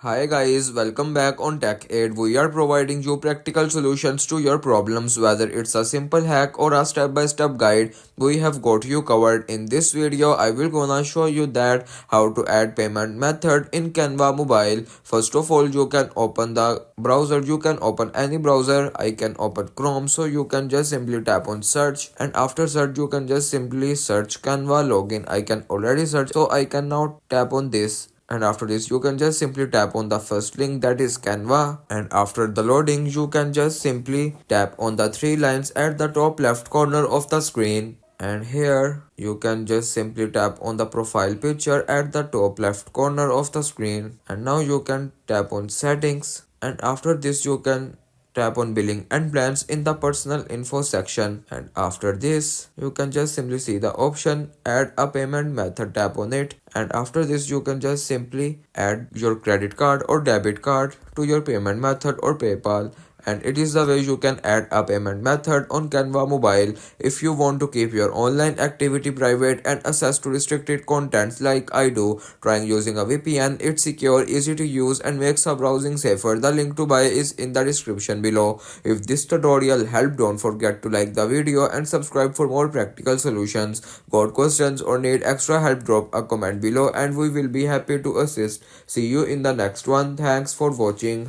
Hi guys, welcome back on Tech Aid. We are providing you practical solutions to your problems, whether it's a simple hack or a step-by-step guide. We have got you covered. In this video, I will gonna show you that how to add payment method in Canva mobile. First of all, you can open the browser. You can open any browser. I can open Chrome, so you can just simply tap on search, and after search, you can just simply search Canva login. I can already search, so I can now tap on this, and after this you can just simply tap on the first link, that is Canva, and after the loading you can just simply tap on the three lines at the top left corner of the screen, and here you can just simply tap on the profile picture at the top left corner of the screen, and now you can tap on settings, and after this you can tap on billing and plans in the personal info section, and after this you can just simply see the option add a payment method. Tap on it, and after this you can just simply add your credit card or debit card to your payment method or PayPal. And it is the way you can add a payment method on Canva mobile. If you want to keep your online activity private and access to restricted contents like I do, trying using a VPN. It's secure, easy to use, and makes our browsing safer. The link to buy is in the description below. If this tutorial helped, don't forget to like the video and subscribe for more practical solutions. Got questions or need extra help, drop a comment below and we will be happy to assist. See you in the next one. Thanks for watching.